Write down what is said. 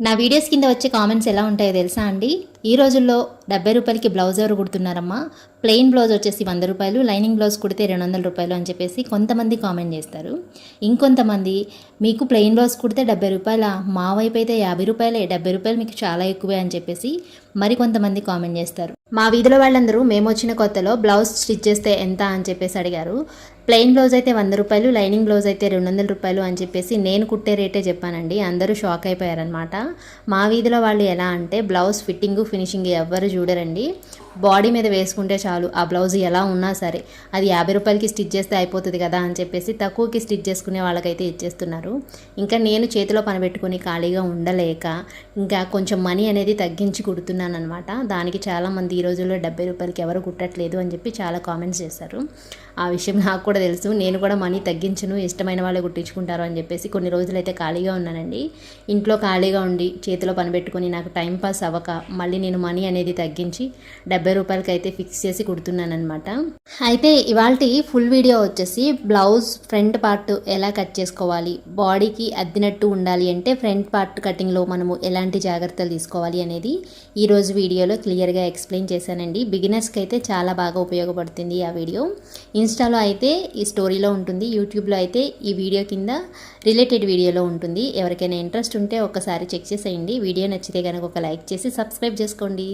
నా వీడియోస్ కింద వచ్చే కామెంట్స్ ఎలా ఉంటాయో తెలుసా అండి? ఈ రోజుల్లో 70 రూపాయలకి బ్లౌజ్ ఎవరు కుడుతున్నారమ్మా? ప్లెయిన్ బ్లౌజ్ వచ్చేసి 100 రూపాయలు, లైనింగ్ బ్లౌజ్ కుడితే 200 రూపాయలు అని చెప్పేసి కొంతమంది కామెంట్ చేస్తారు. ఇంకొంతమంది మీకు ప్లెయిన్ బ్లౌజ్ కుడితే 70 రూపాయలా? మా వైపు అయితే 50 రూపాయలే, 70 రూపాయలు మీకు చాలా ఎక్కువే అని చెప్పేసి మరికొంతమంది కామెంట్ చేస్తారు. మా వీధిలో వాళ్ళందరూ మేము వచ్చిన కొత్తలో బ్లౌజ్ స్టిచ్ చేస్తే ఎంత అని చెప్పేసి అడిగారు. ప్లెయిన్ బ్లౌజ్ అయితే 100 రూపాయలు, లైనింగ్ బ్లౌజ్ అయితే 200 రూపాయలు అని చెప్పేసి నేను కుట్టే రేటే చెప్పానండి. అందరూ షాక్ అయిపోయారనమాట. మా వీధిలో వాళ్ళు ఎలా అంటే బ్లౌజ్ ఫిట్టింగ్ ఫినిషింగ్ ఎవ్వరు చూడరండి. బాడీ మీద వేసుకుంటే చాలు, ఆ బ్లౌజ్ ఎలా ఉన్నా సరే అది 50 రూపాయలకి స్టిచ్ చేస్తే అయిపోతుంది కదా అని చెప్పేసి తక్కువకి స్టిచ్ చేసుకునే వాళ్ళకైతే ఇచ్చేస్తున్నారు. ఇంకా నేను చేతిలో పని పెట్టుకొని ఖాళీగా ఉండలేక ఇంకా కొంచెం మనీ అనేది తగ్గించి కుడుతున్నాను అనమాట. దానికి చాలామంది ఈ రోజుల్లో 70 రూపాయలకి ఎవరు కుట్టట్లేదు అని చెప్పి చాలా కామెంట్స్ చేశారు. ఆ విషయం నాకు కూడా తెలుసు. నేను కూడా మనీ తగ్గించను, ఇష్టమైన వాళ్ళే కుట్టించుకుంటారు అని చెప్పేసి కొన్ని రోజులైతే ఖాళీగా ఉన్నానండి. ఇంట్లో ఖాళీగా ఉండి చేతిలో పని పెట్టుకొని నాకు టైం పాస్ అవ్వక మళ్ళీ నేను మనీ అనేది తగ్గించి 70 రూపాయలకి అయితే ఫిక్స్ చేసి కుడుతున్నాను అనమాట. అయితే ఇవాల్టి ఫుల్ వీడియో వచ్చేసి బ్లౌజ్ ఫ్రంట్ పార్ట్ ఎలా కట్ చేసుకోవాలి, బాడీకి అద్దినట్టు ఉండాలి అంటే ఫ్రంట్ పార్ట్ కటింగ్లో మనము ఎలాంటి జాగ్రత్తలు తీసుకోవాలి అనేది ఈరోజు వీడియోలో క్లియర్గా ఎక్స్ప్లెయిన్ చేశానండి. బిగినర్స్కి అయితే చాలా బాగా ఉపయోగపడుతుంది ఆ వీడియో. ఇన్స్టాలో అయితే ఈ స్టోరీలో ఉంటుంది, యూట్యూబ్లో అయితే ఈ వీడియో కింద రిలేటెడ్ వీడియోలో ఉంటుంది. ఎవరికైనా ఇంట్రెస్ట్ ఉంటే ఒకసారి చెక్ చేసేయండి. వీడియో నచ్చితే కనుక ఒక లైక్ చేసి సబ్స్క్రైబ్ చేసుకోండి.